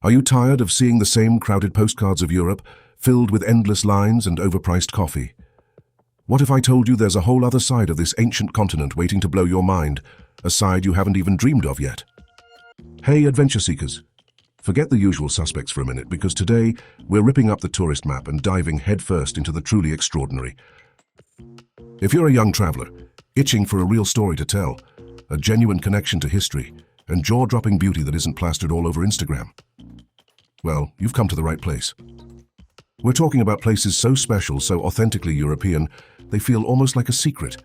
Are you tired of seeing the same crowded postcards of Europe, filled with endless lines and overpriced coffee? What if I told you there's a whole other side of this ancient continent waiting to blow your mind, a side you haven't even dreamed of yet? Hey, adventure seekers! Forget the usual suspects for a minute, because today we're ripping up the tourist map and diving headfirst into the truly extraordinary. If you're a young traveler, itching for a real story to tell, a genuine connection to history, and jaw-dropping beauty that isn't plastered all over Instagram, well, you've come to the right place. We're talking about places so special, so authentically European, they feel almost like a secret.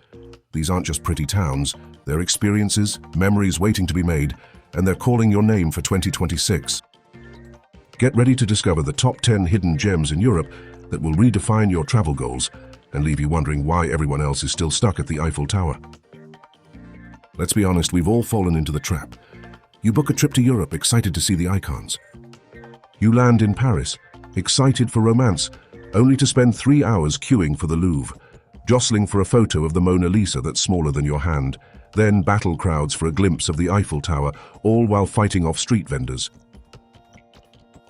These aren't just pretty towns, they're experiences, memories waiting to be made, and they're calling your name for 2026. Get ready to discover the top 10 hidden gems in Europe that will redefine your travel goals and leave you wondering why everyone else is still stuck at the Eiffel Tower. Let's be honest, we've all fallen into the trap. You book a trip to Europe excited to see the icons. You land in Paris, excited for romance, only to spend 3 hours queuing for the Louvre, jostling for a photo of the Mona Lisa that's smaller than your hand, then battle crowds for a glimpse of the Eiffel Tower, all while fighting off street vendors.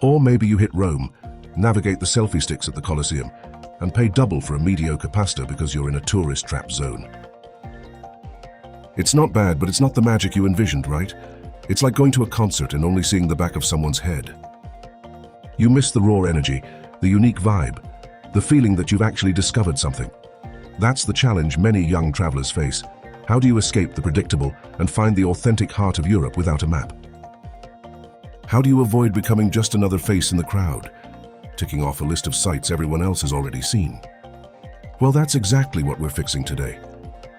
Or maybe you hit Rome, navigate the selfie sticks at the Colosseum, and pay double for a mediocre pasta because you're in a tourist trap zone. It's not bad, but it's not the magic you envisioned, right? It's like going to a concert and only seeing the back of someone's head. You miss the raw energy, the unique vibe, the feeling that you've actually discovered something. That's the challenge many young travelers face. How do you escape the predictable and find the authentic heart of Europe without a map? How do you avoid becoming just another face in the crowd, ticking off a list of sites everyone else has already seen? Well, that's exactly what we're fixing today.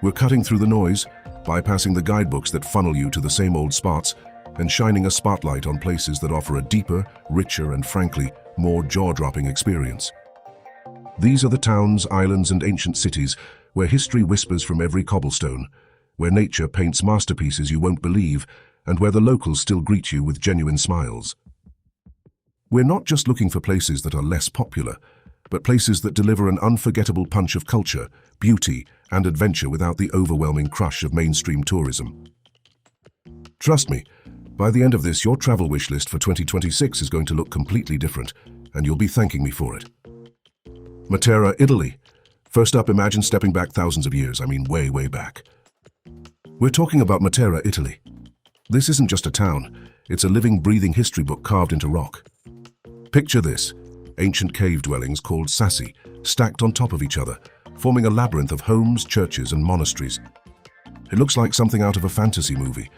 We're cutting through the noise, bypassing the guidebooks that funnel you to the same old spots, and shining a spotlight on places that offer a deeper, richer, and frankly, more jaw-dropping experience. These are the towns, islands, and ancient cities where history whispers from every cobblestone, where nature paints masterpieces you won't believe, and where the locals still greet you with genuine smiles. We're not just looking for places that are less popular, but places that deliver an unforgettable punch of culture, beauty, and adventure without the overwhelming crush of mainstream tourism. Trust me, by the end of this, your travel wish list for 2026 is going to look completely different, and you'll be thanking me for it. Matera, Italy. First up, imagine stepping back thousands of years, way, way back. We're talking about Matera, Italy. This isn't just a town, it's a living, breathing history book carved into rock. Picture this, ancient cave dwellings called sassi, stacked on top of each other, forming a labyrinth of homes, churches, and monasteries. It looks like something out of a fantasy movie,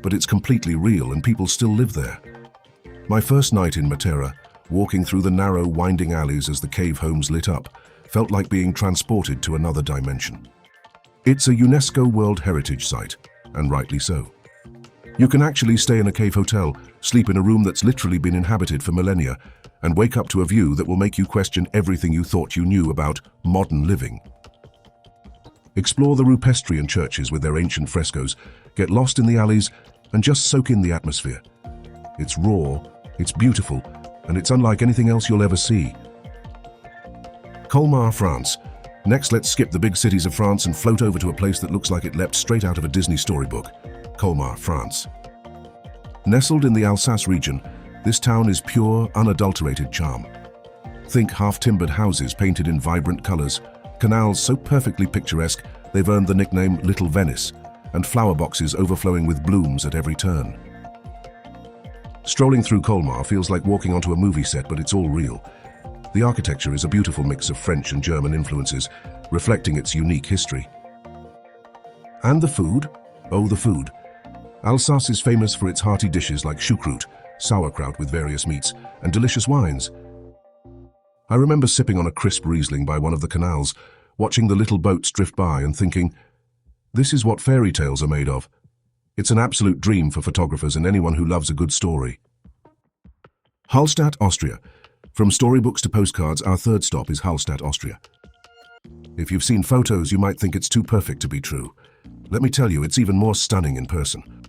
but it's completely real and people still live there. My first night in Matera, walking through the narrow, winding alleys as the cave homes lit up, felt like being transported to another dimension. It's a UNESCO World Heritage Site, and rightly so. You can actually stay in a cave hotel, sleep in a room that's literally been inhabited for millennia, and wake up to a view that will make you question everything you thought you knew about modern living. Explore the Rupestrian churches with their ancient frescoes, get lost in the alleys, and just soak in the atmosphere. It's raw, it's beautiful, and it's unlike anything else you'll ever see. Colmar, France. Next, let's skip the big cities of France and float over to a place that looks like it leapt straight out of a Disney storybook. Colmar, France. Nestled in the Alsace region, this town is pure, unadulterated charm. Think half-timbered houses painted in vibrant colors, canals so perfectly picturesque they've earned the nickname Little Venice, and flower boxes overflowing with blooms at every turn. Strolling through Colmar feels like walking onto a movie set, but it's all real. The architecture is a beautiful mix of French and German influences, reflecting its unique history. And the food? Oh, the food. Alsace is famous for its hearty dishes like choucroute, sauerkraut with various meats, and delicious wines. I remember sipping on a crisp Riesling by one of the canals, watching the little boats drift by and thinking, this is what fairy tales are made of. It's an absolute dream for photographers and anyone who loves a good story. Hallstatt, Austria. From storybooks to postcards, our third stop is Hallstatt, Austria. If you've seen photos, you might think it's too perfect to be true. Let me tell you, it's even more stunning in person.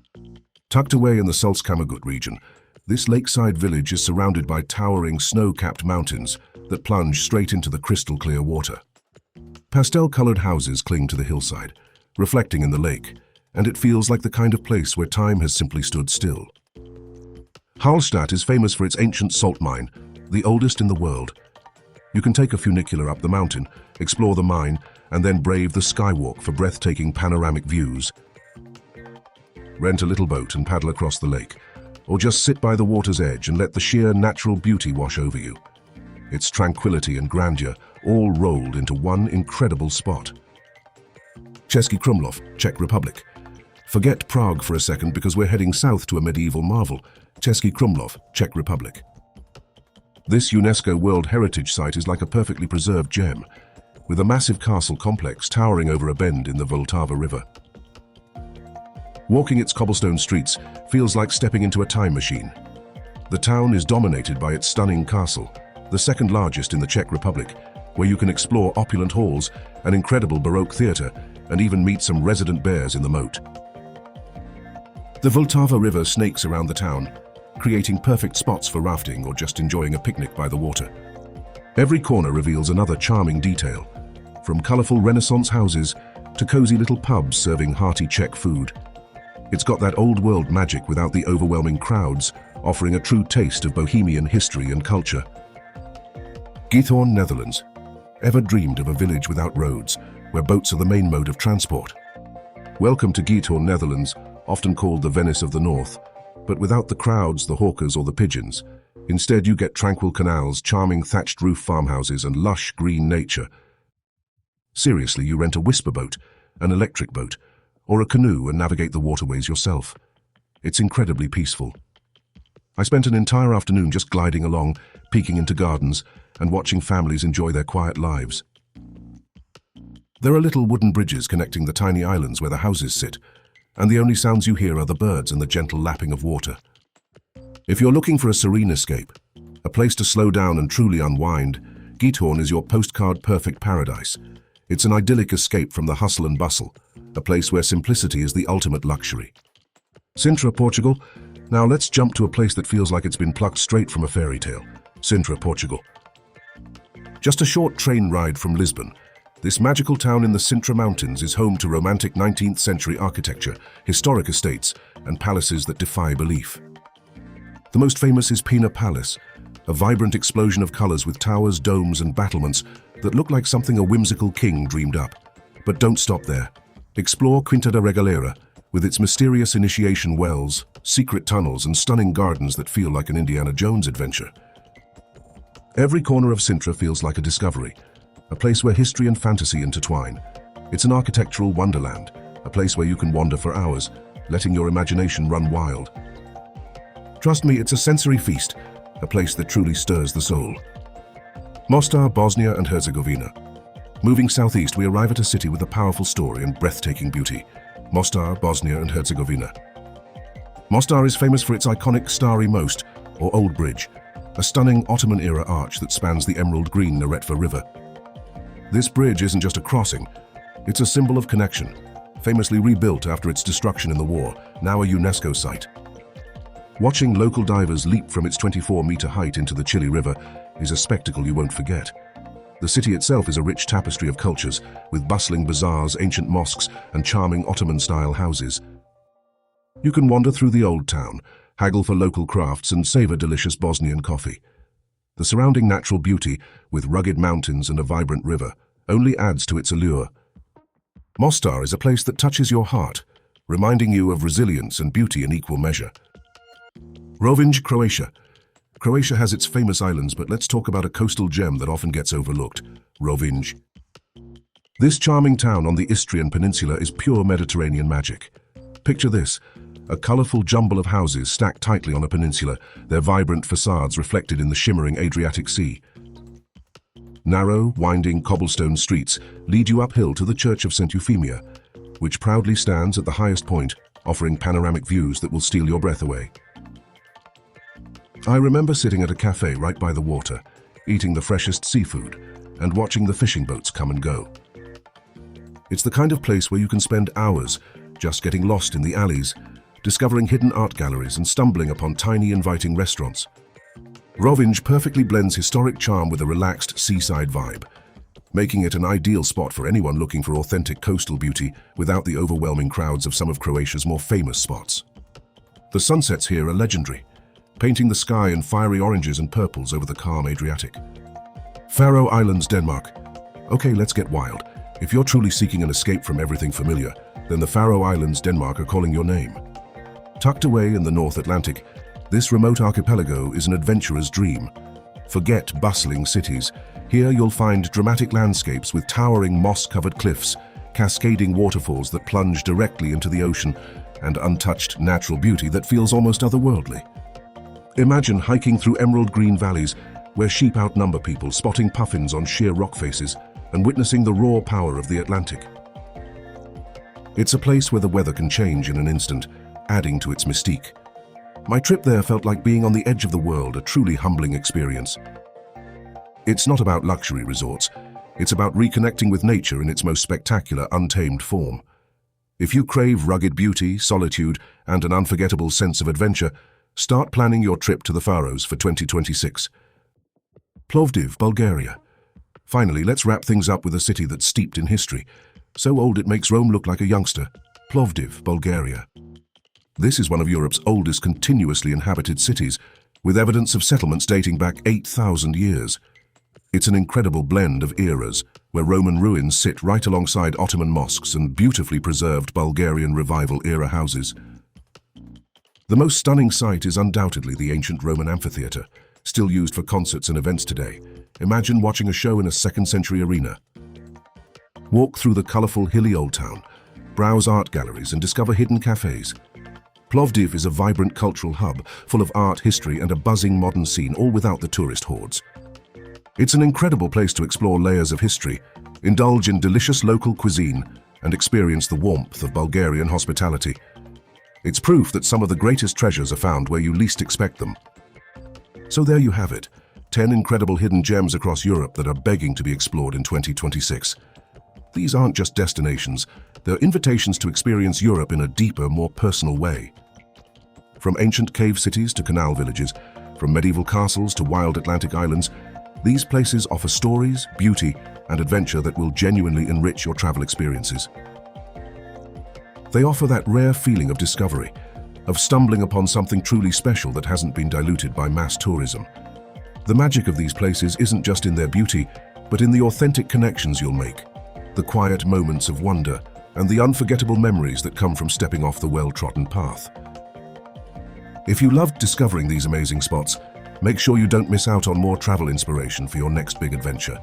Tucked away in the Salzkammergut region, this lakeside village is surrounded by towering snow-capped mountains that plunge straight into the crystal-clear water. Pastel-colored houses cling to the hillside, reflecting in the lake, and it feels like the kind of place where time has simply stood still. Hallstatt is famous for its ancient salt mine, the oldest in the world. You can take a funicular up the mountain, explore the mine, and then brave the skywalk for breathtaking panoramic views. Rent a little boat and paddle across the lake, or just sit by the water's edge and let the sheer natural beauty wash over you. Its tranquility and grandeur all rolled into one incredible spot. Český Krumlov, Czech Republic. Forget Prague for a second because we're heading south to a medieval marvel, Český Krumlov, Czech Republic. This UNESCO World Heritage Site is like a perfectly preserved gem, with a massive castle complex towering over a bend in the Vltava River. Walking its cobblestone streets feels like stepping into a time machine. The town is dominated by its stunning castle, the second largest in the Czech Republic, where you can explore opulent halls, an incredible Baroque theatre, and even meet some resident bears in the moat. The Vltava River snakes around the town, creating perfect spots for rafting or just enjoying a picnic by the water. Every corner reveals another charming detail, from colourful Renaissance houses to cosy little pubs serving hearty Czech food. It's got that old-world magic without the overwhelming crowds, offering a true taste of Bohemian history and culture. Giethoorn, Netherlands. Ever dreamed of a village without roads, where boats are the main mode of transport? Welcome to Giethoorn, Netherlands, often called the Venice of the North, but without the crowds, the hawkers, or the pigeons. Instead, you get tranquil canals, charming thatched roof farmhouses, and lush green nature. Seriously, you rent a whisper boat, an electric boat, or a canoe and navigate the waterways yourself. It's incredibly peaceful. I spent an entire afternoon just gliding along, peeking into gardens, and watching families enjoy their quiet lives. There are little wooden bridges connecting the tiny islands where the houses sit, and the only sounds you hear are the birds and the gentle lapping of water. If you're looking for a serene escape, a place to slow down and truly unwind, Giethoorn is your postcard-perfect paradise. It's an idyllic escape from the hustle and bustle, a place where simplicity is the ultimate luxury. Sintra, Portugal. Now let's jump to a place that feels like it's been plucked straight from a fairy tale. Sintra, Portugal. Just a short train ride from Lisbon, this magical town in the Sintra Mountains is home to romantic 19th century architecture, historic estates, and palaces that defy belief. The most famous is Pina Palace, a vibrant explosion of colors with towers, domes, and battlements that look like something a whimsical king dreamed up. But don't stop there. Explore Quinta da Regaleira, with its mysterious initiation wells, secret tunnels, and stunning gardens that feel like an Indiana Jones adventure. Every corner of Sintra feels like a discovery, a place where history and fantasy intertwine. It's an architectural wonderland, a place where you can wander for hours, letting your imagination run wild. Trust me, it's a sensory feast, a place that truly stirs the soul. Mostar, Bosnia and Herzegovina. Moving southeast, we arrive at a city with a powerful story and breathtaking beauty. Mostar, Bosnia and Herzegovina. Mostar is famous for its iconic Starry Most, or Old Bridge, a stunning Ottoman-era arch that spans the emerald green Neretva River. This bridge isn't just a crossing, it's a symbol of connection, famously rebuilt after its destruction in the war, now a UNESCO site. Watching local divers leap from its 24-meter height into the chilly river is a spectacle you won't forget. The city itself is a rich tapestry of cultures, with bustling bazaars, ancient mosques, and charming Ottoman-style houses. You can wander through the old town, haggle for local crafts, and savor delicious Bosnian coffee. The surrounding natural beauty, with rugged mountains and a vibrant river, only adds to its allure. Mostar is a place that touches your heart, reminding you of resilience and beauty in equal measure. Rovinj, Croatia. Croatia has its famous islands, but let's talk about a coastal gem that often gets overlooked, Rovinj. This charming town on the Istrian Peninsula is pure Mediterranean magic. Picture this, a colorful jumble of houses stacked tightly on a peninsula, their vibrant facades reflected in the shimmering Adriatic Sea. Narrow, winding cobblestone streets lead you uphill to the Church of St. Euphemia, which proudly stands at the highest point, offering panoramic views that will steal your breath away. I remember sitting at a cafe right by the water, eating the freshest seafood, and watching the fishing boats come and go. It's the kind of place where you can spend hours just getting lost in the alleys, discovering hidden art galleries and stumbling upon tiny, inviting restaurants. Rovinj perfectly blends historic charm with a relaxed seaside vibe, making it an ideal spot for anyone looking for authentic coastal beauty without the overwhelming crowds of some of Croatia's more famous spots. The sunsets here are legendary, painting the sky in fiery oranges and purples over the calm Adriatic. Faroe Islands, Denmark. Okay, let's get wild. If you're truly seeking an escape from everything familiar, then the Faroe Islands, Denmark are calling your name. Tucked away in the North Atlantic, this remote archipelago is an adventurer's dream. Forget bustling cities. Here you'll find dramatic landscapes with towering moss-covered cliffs, cascading waterfalls that plunge directly into the ocean, and untouched natural beauty that feels almost otherworldly. Imagine hiking through emerald green valleys where sheep outnumber people, spotting puffins on sheer rock faces, and witnessing the raw power of the Atlantic. It's a place where the weather can change in an instant, adding to its mystique. My trip there felt like being on the edge of the world, a truly humbling experience. It's not about luxury resorts. It's about reconnecting with nature in its most spectacular, untamed form. If you crave rugged beauty, solitude, and an unforgettable sense of adventure, start planning your trip to the Faroes for 2026. Plovdiv, Bulgaria. Finally, let's wrap things up with a city that's steeped in history. So old it makes Rome look like a youngster. Plovdiv, Bulgaria. This is one of Europe's oldest continuously inhabited cities, with evidence of settlements dating back 8,000 years. It's an incredible blend of eras, where Roman ruins sit right alongside Ottoman mosques and beautifully preserved Bulgarian Revival-era houses. The most stunning sight is undoubtedly the ancient Roman amphitheatre, still used for concerts and events today. Imagine watching a show in a second-century arena. Walk through the colourful, hilly old town, browse art galleries and discover hidden cafes. Plovdiv is a vibrant cultural hub, full of art, history and a buzzing modern scene, all without the tourist hordes. It's an incredible place to explore layers of history, indulge in delicious local cuisine, and experience the warmth of Bulgarian hospitality. It's proof that some of the greatest treasures are found where you least expect them. So there you have it, 10 incredible hidden gems across Europe that are begging to be explored in 2026. These aren't just destinations, they're invitations to experience Europe in a deeper, more personal way. From ancient cave cities to canal villages, from medieval castles to wild Atlantic islands, these places offer stories, beauty, and adventure that will genuinely enrich your travel experiences. They offer that rare feeling of discovery, of stumbling upon something truly special that hasn't been diluted by mass tourism. The magic of these places isn't just in their beauty, but in the authentic connections you'll make, the quiet moments of wonder, and the unforgettable memories that come from stepping off the well-trodden path. If you loved discovering these amazing spots, make sure you don't miss out on more travel inspiration for your next big adventure.